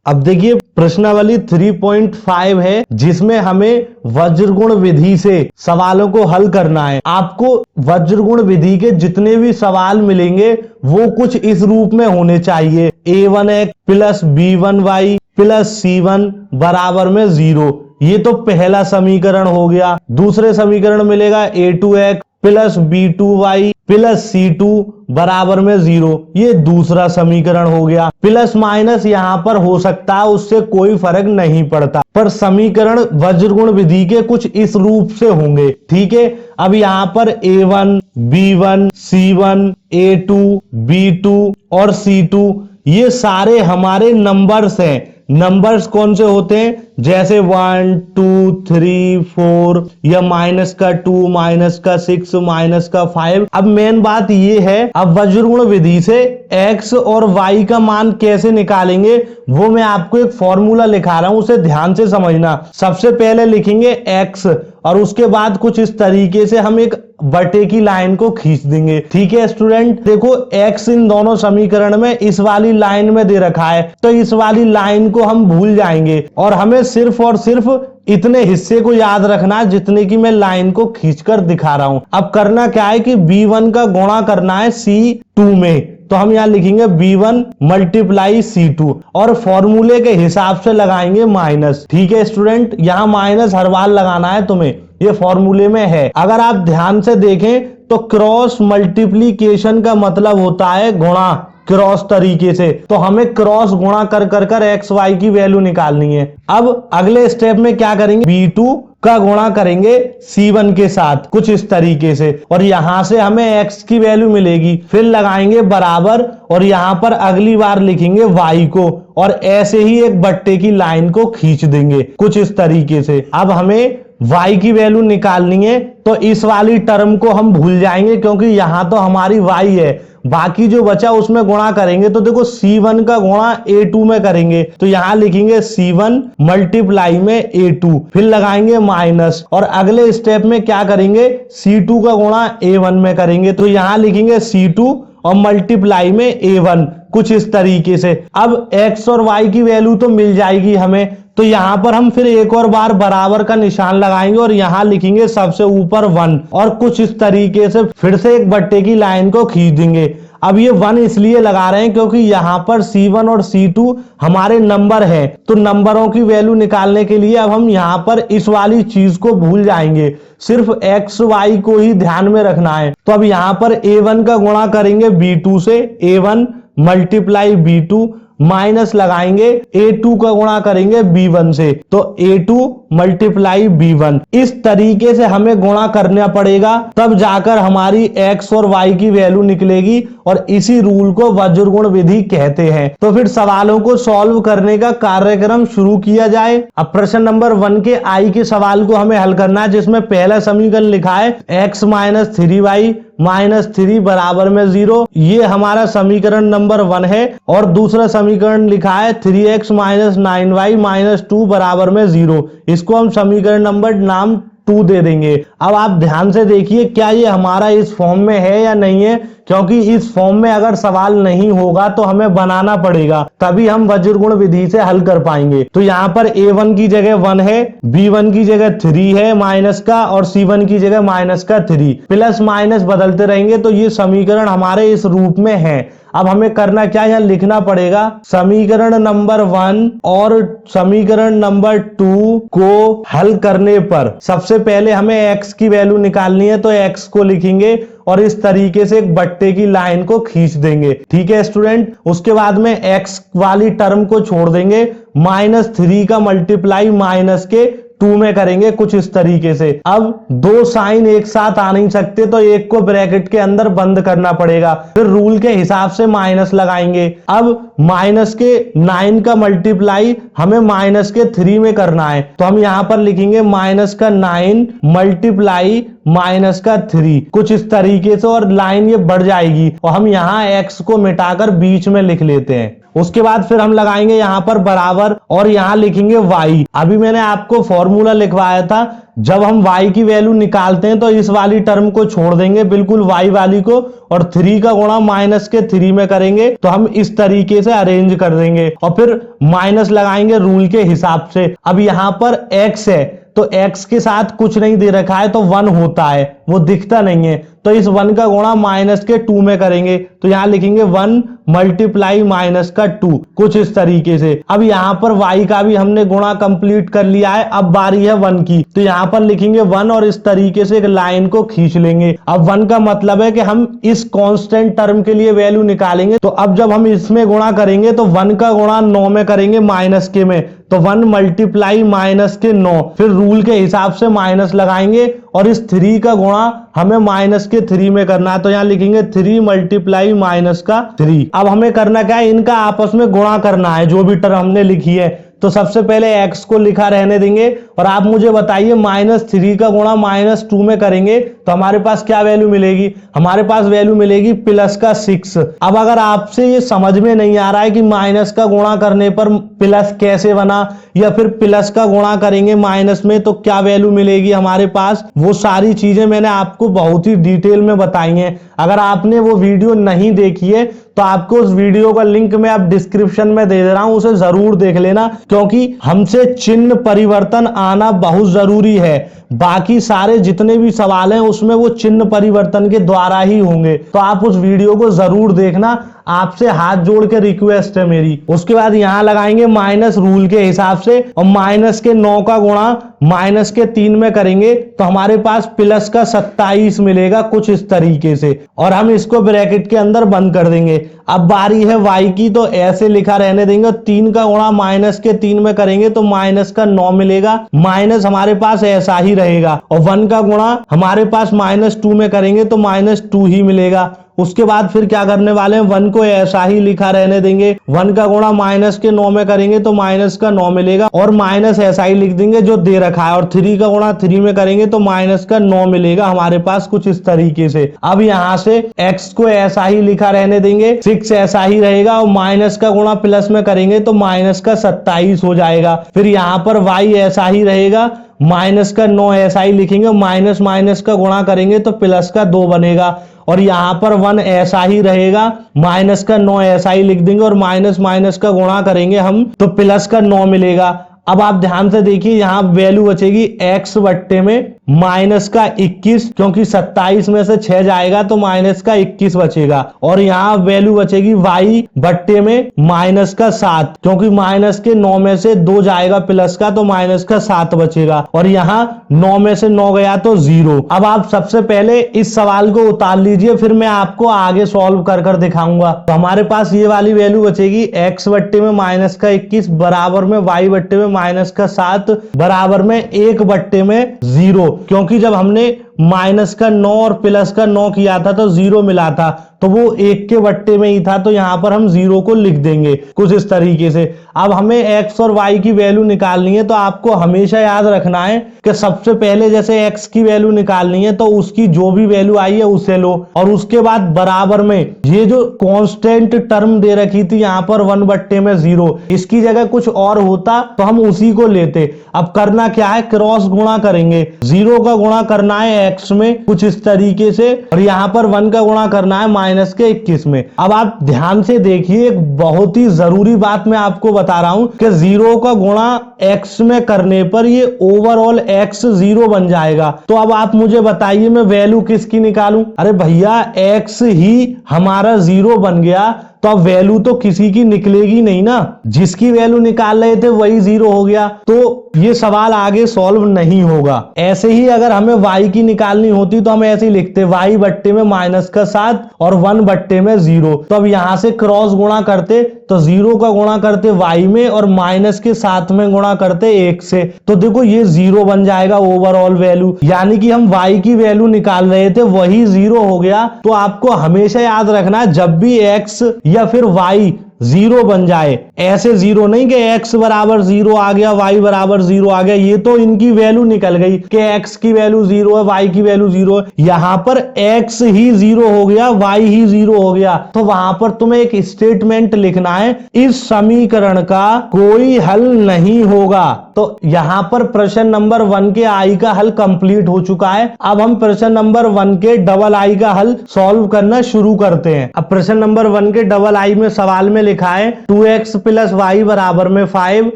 अब देखिए प्रश्नावली 3.5 है जिसमें हमें वज्रगुण विधि से सवालों को हल करना है। आपको वज्रगुण विधि के जितने भी सवाल मिलेंगे वो कुछ इस रूप में होने चाहिए। a1x plus b1y plus c1 बराबर में 0। ये तो पहला समीकरण हो गया। दूसरे समीकरण मिलेगा a2x plus b2y plus c2 बराबर में 0। ये दूसरा समीकरण हो गया। प्लस माइनस यहां पर हो सकता है, उससे कोई फर्क नहीं पड़ता, पर समीकरण वज्रगुण विधि के कुछ इस रूप से होंगे। ठीक है, अब यहां पर a1 b1 c1 a2 b2 और c2 ये सारे हमारे नंबर्स हैं। नंबर्स कौन से होते हैं? जैसे 1 2 3 4 या -2 -6 -5। अब मेन बात ये है, अब वज्रगुण विधि से x और y का मान कैसे निकालेंगे वो मैं आपको एक फॉर्मूला लिखा रहा हूं, उसे ध्यान से समझना। सबसे पहले लिखेंगे x और उसके बाद कुछ इस तरीके से हम एक बटे की लाइन को खींच देंगे। ठीक है स्टूडेंट, देखो x इन दोनों समीकरण में इस वाली लाइन में दे रखा है, तो इस वाली लाइन को हम भूल जाएंगे और हमें सिर्फ और सिर्फ इतने हिस्से को याद रखना है जितने की मैं लाइन को खींचकर दिखा रहा हूं। अब करना क्या है कि b1 का गुणा करना है c2 में, तो हम यहां लिखेंगे b1 मल्टीप्लाई c2 और फॉर्मूले के हिसाब से लगाएंगे माइनस। ठीक है स्टूडेंट, यहां माइनस हर बार लगाना है तुम्हें, ये फॉर्मूले में है। अगर आप ध्यान से देखें तो क्रॉस मल्टीप्लीकेशन का मतलब होता है गुणा, क्रॉस तरीके से, तो हमें क्रॉस गुणा कर कर कर एक्स वाई की वैल्यू निकालनी है। अब अगले स्टेप में क्या करेंगे, b2 का गुणा करेंगे c1 के साथ कुछ इस तरीके से, और यहां से हमें x की वैल्यू मिलेगी। फिर लगाएंगे बराबर और यहां पर अगली बार लिखेंगे y को और ऐसे ही एक बट्टे की लाइन को खींच देंगे कुछ इस तरीके से। अब हमें y की वैल्यू निकालनी है, तो इस वाली टर्म को हम भूल जाएंगे क्योंकि यहां तो हमारी y है, बाकी जो बचा उसमें गुणा करेंगे। तो देखो c1 का गुणा a2 में करेंगे, तो यहां लिखेंगे c1 मल्टीप्लाई में a2, फिर लगाएंगे माइनस और अगले स्टेप में क्या करेंगे, c2 का गुणा a1 में करेंगे, तो यहां लिखेंगे c2 और मल्टीप्लाई में a1 कुछ इस तरीके से। अब x और y की वैल्यू तो मिल जाएगी हमें, तो यहां पर हम फिर एक और बार बराबर का निशान लगाएंगे और यहां लिखेंगे सबसे ऊपर 1 और कुछ इस तरीके से फिर से एक बट्टे की लाइन को खींच देंगे। अब ये 1 इसलिए लगा रहे हैं क्योंकि यहां पर c1 और c2 हमारे नंबर हैं, तो नंबरों की वैल्यू निकालने के लिए अब हम यहां पर इस वाली चीज को भूल जाएंगे, सिर्फ x y को ही ध्यान में रखना है। तो अब यहां पर a1 का गुणा करेंगे b2 से, a1 मल्टीप्लाई b2 माइनस लगाएंगे a2 का गुणा करेंगे b1 से, तो a2 मल्टीप्लाई b1। इस तरीके से हमें गुणा करना पड़ेगा, तब जाकर हमारी x और y की वैल्यू निकलेगी और इसी रूल को वज्रगुण विधि कहते हैं। तो फिर सवालों को सॉल्व करने का कार्यक्रम शुरू किया जाए। अब प्रश्न नंबर 1 के आई के सवाल को हमें हल करना है, जिसमें पहला समीकरण लिखा है x माइनस 3y माइनस 3 बराबर में 0। ये हमारा समीकरण नंबर 1 है। और दूसरा समीकरण लिखा है 3x माइनस 9y माइनस 2 बराबर में 0। इसको हम समीकरण नंबर नाम 2 दे देंगे। अब आप ध्यान से देखिए क्या ये हमारा इस फॉर्म में है या नहीं है, क्योंकि इस फॉर्म में अगर सवाल नहीं होगा तो हमें बनाना पड़ेगा, तभी हम वज्रगुण विधि से हल कर पाएंगे। तो यहाँ पर a1 की जगह 1 है, b1 की जगह 3 है माइनस का, और c1 की जगह माइनस का 3, प्लस माइनस बदलते रहेंगे, तो ये समीकरण हमारे इस रूप में है। अब हमें करना क्या, यहाँ लिखना पड़ेगा समीकरण नंबर 1 और समीकरण नंबर 2 को हल करने पर सबसे पहले हमें x की वैल्यू निकालनी है, तो x को लिखेंगे और इस तरीके से एक बट्टे की लाइन को खींच देंगे। ठीक है स्टूडेंट, उसके बाद में x वाली टर्म को छोड़ देंगे, -3 का मल्टीप्लाई माइनस के 2 में करेंगे कुछ इस तरीके से। अब दो साइन एक साथ आ नहीं सकते, तो एक को ब्रैकेट के अंदर बंद करना पड़ेगा, फिर रूल के हिसाब से माइनस लगाएंगे। अब माइनस के 9 का मल्टीप्लाई हमें माइनस के 3 में करना है, तो हम यहां पर लिखेंगे माइनस का 9 मल्टीप्लाई माइनस का 3 कुछ इस तरीके से, और लाइन ये बढ़ जाएगी और हम यहाँ x को मिटाकर बीच में लिख लेते हैं। उसके बाद फिर हम लगाएंगे यहाँ पर बराबर और यहाँ लिखेंगे y। अभी मैंने आपको फॉर्मूला लिखवाया था, जब हम y की वैल्यू निकालते हैं तो इस वाली टर्म को छोड़ देंगे बिल्कुल y वाली को, और 3 का गुणा माइनस के 3 में करेंगे तो हम इस तरीके से अरेंज कर देंगे और फिर माइनस लगाएंगे रूल के हिसाब से। अब यहाँ पर x है तो x के साथ कुछ नहीं दे रखा है तो 1 होता है, वो दिखता नहीं है, तो इस 1 का गुणा माइनस के 2 में करेंगे तो यहां लिखेंगे 1 मल्टीप्लाई माइनस का 2 कुछ इस तरीके से। अब यहाँ पर y का भी हमने गुणा कंप्लीट कर लिया है, अब बारी है 1 की, तो यहाँ पर लिखेंगे 1 और इस तरीके से एक लाइन को खींच लेंगे। अब 1 का मतलब है कि हम इस कांस्टेंट टर्म के लिए वैल्यू निकालेंगे, तो अब जब हम इसमें गुणा करेंगे तो 1 का गुणा 9 में करेंगे माइनस के में, तो 1 मल्टीप्लाई माइनस के 9, फिर रूल के हिसाब से माइनस लगाएंगे और इस 3 का गुणा हमें माइनस के 3 में करना है, तो यहाँ लिखेंगे 3 मल्टीप्लाई माइनस का 3। अब हमें करना क्या है, इनका आपस में गुणा करना है जो भी टर्म हमने लिखी है। तो सबसे पहले x को लिखा रहने देंगे और आप मुझे बताइए -3 का गुणा -2 में करेंगे तो हमारे पास क्या वैल्यू मिलेगी, हमारे पास वैल्यू मिलेगी प्लस का 6। अब अगर आपसे ये समझ में नहीं आ रहा है कि माइनस का गुणा करने पर प्लस कैसे बना, या फिर प्लस का गुणा करेंगे माइनस में तो क्या वैल्यू मिलेगी हमारे पास, वो सारी चीजें मैंने आपको बहुत ही डिटेल में बताई हैं। अगर आपने वो वीडियो नहीं देखी है तो आपको उस वीडियो का लिंक मैं अब डिस्क्रिप्शन में दे रहा हूं, उसे जरूर देख लेना, क्योंकि हमसे चिन्ह परिवर्तन आना बहुत जरूरी है। बाकी सारे जितने भी सवाल हैं उसमें वो चिन्ह परिवर्तन के द्वारा ही होंगे, तो आप उस वीडियो को जरूर देखना, आपसे हाथ जोड़ के रिक्वेस्ट है मेरी। उसके बाद यहां लगाएंगे माइनस रूल के हिसाब से और माइनस के 9 का गुणा माइनस के 3 में करेंगे तो हमारे पास प्लस का 27 मिलेगा कुछ इस तरीके से, और हम इसको ब्रैकेट के अंदर बंद कर देंगे। अब बारी है y की, तो ऐसे लिखा रहने देंगे, 3 का गुणा माइनस के 3 में करेंगे तो माइनस का 9 मिलेगा, माइनस हमारे पास ऐसा ही रहेगा, और 1 का गुणा हमारे पास -2 में करेंगे तो -2 ही मिलेगा। उसके बाद फिर क्या करने वाले हैं, 1 को ऐसा ही लिखा रहने देंगे, 1 का गुणा माइनस के 9 में करेंगे तो माइनस का 9 मिलेगा, और माइनस ऐसा ही लिख देंगे जो दे रखा है, और 3 का गुणा 3 में करेंगे तो माइनस का 9 मिलेगा हमारे पास कुछ इस तरीके से। अब यहाँ से x को ऐसा ही लिखा रहने देंगे, 6 ऐसा ही रहेगा, और माइनस का गुणा प्लस में करेंगे तो माइनस का 27 हो जाएगा। फिर यहाँ पर y ऐसा ही रहेगा, माइनस का 9 ऐसा ही लिखेंगे, माइनस माइनस का गुणा करेंगे तो प्लस का 2 बनेगा, और यहाँ पर 1 ऐसा ही रहेगा, माइनस का 9 ऐसा ही लिख देंगे, और माइनस माइनस का गुणा करेंगे हम तो प्लस का 9 मिलेगा। अब आप ध्यान से देखिए, यहाँ वैल्यू बचेगी x बट्टे में माइनस का 21, क्योंकि 27 में से 6 जाएगा तो माइनस का 21 बचेगा, और यहाँ वैल्यू बचेगी y बट्टे में माइनस का 7, क्योंकि माइनस के 9 में से 2 जाएगा प्लस का तो माइनस का 7 बचेगा, और यहाँ 9 में से 9 गया तो 0। अब आप सबसे पहले इस सवाल को उतार लीजिए, फिर मैं आपको आगे सॉल्व कर दिखाऊंगा। तो हमारे पास ये वाली वैल्यू बचेगी x बट्टे में माइनस का 21 बराबर में y बट्टे में माइनस का 7 बराबर में 1 बट्टे में 0, क्योंकि जब हमने माइनस का 9 और प्लस का 9 किया था तो 0 मिला था, तो वो 1 के बट्टे में ही था, तो यहां पर हम 0 को लिख देंगे कुछ इस तरीके से। अब हमें x और y की वैल्यू निकालनी है, तो आपको हमेशा याद रखना है कि सबसे पहले जैसे x की वैल्यू निकालनी है तो उसकी जो भी वैल्यू आई है उसे लो, और उसके बाद बराबर में ये जो कांस्टेंट टर्म दे रखी थी यहाँ पर 1 बट्टे में 0, इसकी जगह कुछ और होता तो हम उसी को लेते। अब करना क्या है, क्रॉस गुणा करेंगे, 0 का गुणा करना है x में कुछ इस तरीके से, और यहाँ पर 1 का गुणा करना है माइनस के 21 में। अब आप ध्यान से देखिए, एक बहुत ही जरूरी बात मैं आपको बता रहा हूं कि 0 का गुणा x में करने पर ये ओवरऑल x 0 बन जाएगा। तो अब आप मुझे बताइए मैं वैल्यू किसकी निकालूं, अरे भैया x ही हमारा 0 बन गया, तो अब वैल्यू तो किसी की निकलेगी नहीं ना, जिसकी वैल्यू निकाल रहे थे वही 0 हो गया, तो ये सवाल आगे सॉल्व नहीं होगा। ऐसे ही अगर हमें y की निकालनी होती तो हम ऐसे ही लिखते, y बट्टे में माइनस का 7 और 1 बट्टे में 0। तो अब यहां से क्रॉस गुणा करते तो 0 का गुणा करते y में और माइनस के 7 में गुणा करते 1 से, तो देखो ये 0 बन जाएगा ओवरऑल वैल्यू, यानी कि हम y की वैल्यू निकाल रहे थे वही 0 हो गया। तो आपको हमेशा याद रखना, जब भी x या फिर y जीरो बन जाए। ऐसे जीरो नहीं कि x बराबर जीरो आ गया, y बराबर जीरो आ गया, ये तो इनकी वैल्यू निकल गई कि x की वैल्यू जीरो है, y की वैल्यू जीरो है। यहां पर x ही जीरो हो गया, y ही जीरो हो गया, तो वहां पर तुम्हें एक स्टेटमेंट लिखना है, इस समीकरण का कोई हल नहीं होगा। तो यहां पर प्रश्न नंबर 1 के आई का हल कंप्लीट हो चुका है। अब हम प्रश्न नंबर 1 के डबल आई का हल सॉल्व करना शुरू करते हैं। अब प्रश्न नंबर 1 के डबल आई में सवाल में लिखा है 2x प्लस वाई बराबर में 5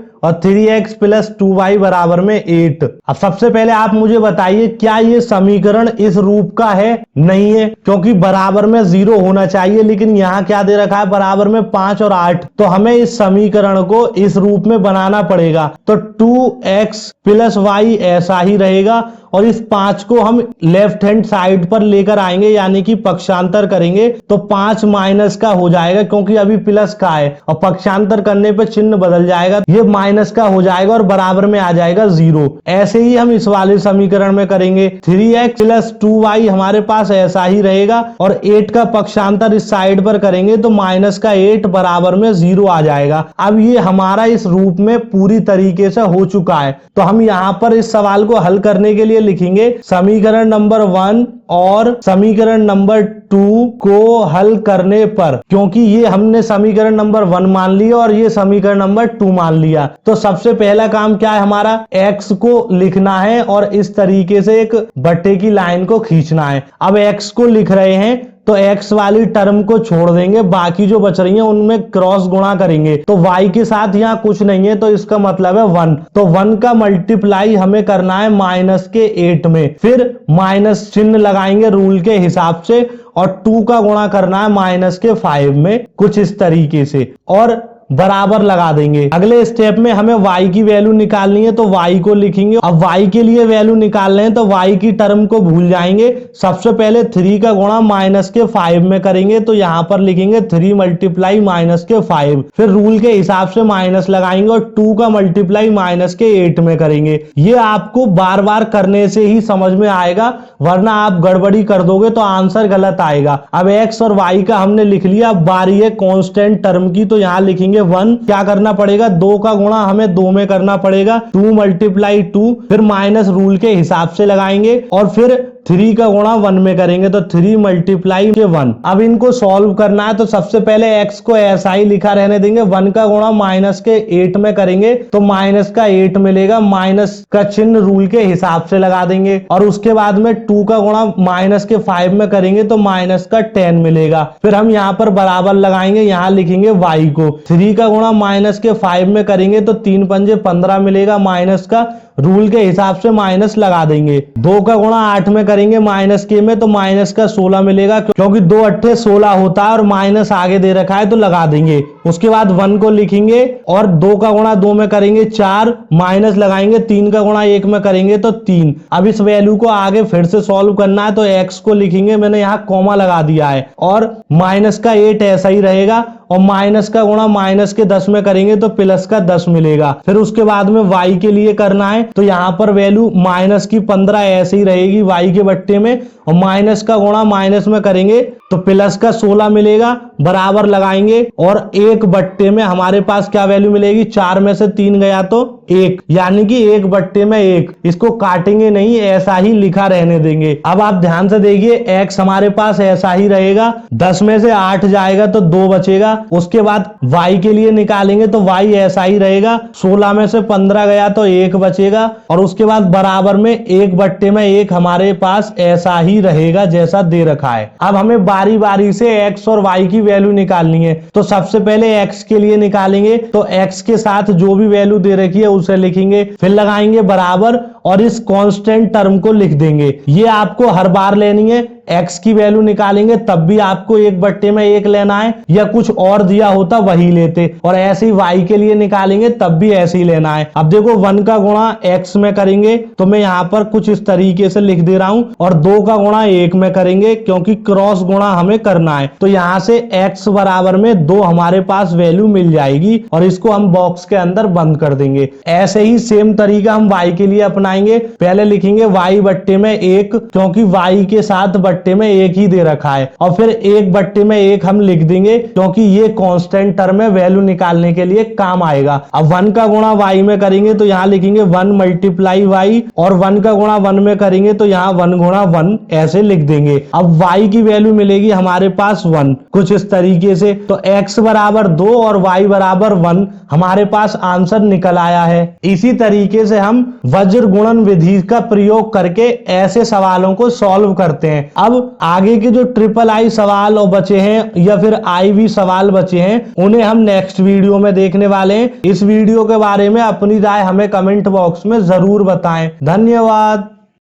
और 3x प्लस 2y बराबर में 8। अब सबसे पहले आप मुझे बताइए, क्या ये समीकरण इस रूप का है? नहीं है, क्योंकि बराबर में 0 होना चाहिए, लेकिन यहां क्या दे रखा है, बराबर में 5 और 8। तो हमें इस समीकरण को इस रूप में बनाना पड़ेगा। तो 2x प्लस वाई ऐसा ही रहेगा और इस 5 को हम लेफ्ट हैंड साइड पर लेकर आएंगे, यानी कि पक्षांतर करेंगे तो 5 माइनस का हो जाएगा, क्योंकि अभी प्लस का है और पक्षांतर करने पे चिन्ह बदल जाएगा, ये माइनस का हो जाएगा और बराबर में आ जाएगा 0। ऐसे ही हम इस वाले समीकरण में करेंगे। 3x प्लस 2y हमारे पास ऐसा ही रहेगा और 8 का पक्षांतर इस साइड पर करेंगे तो माइनस का 8 बराबर में 0 आ जाएगा। अब ये हमारा इस रूप में पूरी तरीके से हो चुका है। तो हम यहां पर इस सवाल को हल करने के लिए लिखेंगे समीकरण नंबर 1 और समीकरण नंबर 2 को हल करने पर, क्योंकि ये हमने समीकरण नंबर 1 मान लिया और ये समीकरण नंबर 2 मान लिया। तो सबसे पहला काम क्या है हमारा, x को लिखना है और इस तरीके से एक बट्टे की लाइन को खींचना है। अब x को लिख रहे हैं तो x वाली टर्म को छोड़ देंगे, बाकी जो बच रही है उनमें क्रॉस गुणा करेंगे। तो y के साथ यहाँ कुछ नहीं है तो इसका मतलब है 1। तो 1 का मल्टीप्लाई हमें करना है माइनस के 8 में, फिर माइनस चिन्ह लगाएंगे रूल के हिसाब से और 2 का गुणा करना है माइनस के 5 में, कुछ इस तरीके से, और बराबर लगा देंगे। अगले स्टेप में हमें y की वैल्यू निकालनी है तो y को लिखेंगे। अब y के लिए वैल्यू निकाल रहे हैं तो y की टर्म को भूल जाएंगे। सबसे पहले 3 का गुणा माइनस के 5 में करेंगे तो यहां पर लिखेंगे 3 मल्टीप्लाई माइनस के 5, फिर रूल के हिसाब से माइनस लगाएंगे और 2 का मल्टीप्लाई माइनस के 8 में करेंगे। ये आपको बार बार करने से ही समझ में आएगा, वरना आप गड़बड़ी कर दोगे तो आंसर गलत आएगा। अब x और y का हमने लिख लिया, अब बारी है कांस्टेंट टर्म की, तो यहां लिखेंगे 1। क्या करना पड़ेगा, 2 का गुणा हमें 2 में करना पड़ेगा, 2 मल्टीप्लाई 2, फिर माइनस रूल के हिसाब से लगाएंगे और फिर 3 का गुणा 1 में करेंगे तो 3 मल्टीप्लाई के 1। अब इनको सॉल्व करना है तो सबसे पहले x को ऐसा ही लिखा रहने देंगे, 1 का गुणा माइनस के 8 में करेंगे तो माइनस का 8 मिलेगा, माइनस का चिन्ह रूल के हिसाब से लगा देंगे और उसके बाद में 2 का गुणा माइनस के 5 में करेंगे तो माइनस का 10 मिलेगा। फिर हम यहाँ पर बराबर लगाएंगे, यहाँ लिखेंगे y को, 3 का गुणा माइनस के 5 में करेंगे तो 3 पंजे 15 मिलेगा, माइनस का रूल के हिसाब से माइनस लगा देंगे। 2 का गुणा 8 में करेंगे माइनस के में तो माइनस का 16 मिलेगा, क्योंकि 2 अट्ठे 16 होता है और माइनस आगे दे रखा है तो लगा देंगे। उसके बाद 1 को लिखेंगे और 2 का गुणा 2 में करेंगे 4, माइनस लगाएंगे, 3 का गुणा 1 में करेंगे तो 3। अब इस वैल्यू को आगे फिर से सॉल्व करना है तो x को लिखेंगे, मैंने यहाँ कॉमा लगा दिया है, और माइनस का 8 ऐसा ही रहेगा और माइनस का गुणा माइनस के 10 में करेंगे तो प्लस का 10 मिलेगा। फिर उसके बाद में y के लिए करना है तो यहाँ पर वैल्यू माइनस की 15 ऐसे ही रहेगी y के बट्टे में, और माइनस का गुणा माइनस में करेंगे तो प्लस का 16 मिलेगा, बराबर लगाएंगे और 1 बट्टे में हमारे पास क्या वैल्यू मिलेगी, 4 में से 3 गया तो 1, यानी कि 1 बट्टे में 1। इसको काटेंगे नहीं, ऐसा ही लिखा रहने देंगे। अब आप ध्यान से देखिए, x हमारे पास ऐसा ही रहेगा, 10 में से 8 जाएगा तो 2 बचेगा। उसके बाद y के लिए निकालेंगे तो y ऐसा ही रहेगा, 16 में से 15 गया तो 1 बचेगा और उसके बाद बराबर में 1 बट्टे में 1 हमारे पास ऐसा ही रहेगा जैसा दे रखा है। अब हमें बारी बारी से x और y की वैल्यू निकालनी है। तो सबसे पहले x के लिए निकालेंगे तो x के साथ जो भी वैल्यू दे रखी है उसे लिखेंगे, फिर लगाएंगे बराबर और इस कांस्टेंट टर्म को लिख देंगे। ये आपको हर बार लेनी है। x की वैल्यू निकालेंगे तब भी आपको 1 बट्टे में 1 लेना है, या कुछ और दिया होता वही लेते, और ऐसे ही y के लिए निकालेंगे तब भी ऐसे ही लेना है। अब देखो 1 का गुणा x में करेंगे तो मैं यहाँ पर कुछ इस तरीके से लिख दे रहा हूं, और 2 का गुणा 1 में करेंगे क्योंकि क्रॉस गुणा हमें करना है। तो यहाँ से x बराबर में 2 हमारे पास वैल्यू मिल जाएगी और इसको हम बॉक्स के अंदर बंद कर देंगे। ऐसे ही सेम तरीका हम y के लिए अपनाएंगे। पहले लिखेंगे y बट्टे में 1, क्योंकि y के साथ बट्टे में 1 ही दे रखा है और फिर 1 बट्टे में 1 हम लिख देंगे क्योंकि ये कांस्टेंट टर्म है, वैल्यू निकालने के लिए काम आएगा। अब 1 का गुणा y में करेंगे तो यहाँ लिखेंगे 1 मल्टीप्लाई y और 1 का गुणा 1 में करेंगे तो यहाँ 1 गुणा 1 ऐसे लिख देंगे। अब y की वैल्यू मिलेगी हमारे पास 1 कुछ इस तरीके से। तो x बराबर 2 और y बराबर 1 हमारे पास आंसर निकल आया है। इसी तरीके से हम वज्र गुणन विधि का प्रयोग करके ऐसे सवालों को सॉल्व करते हैं। अब आगे के जो ट्रिपल सवाल और बचे हैं या फिर IV सवाल बचे हैं उन्हें हम नेक्स्ट वीडियो में देखने वाले हैं। इस वीडियो के बारे में अपनी राय हमें कमेंट बॉक्स में जरूर बताएं। धन्यवाद।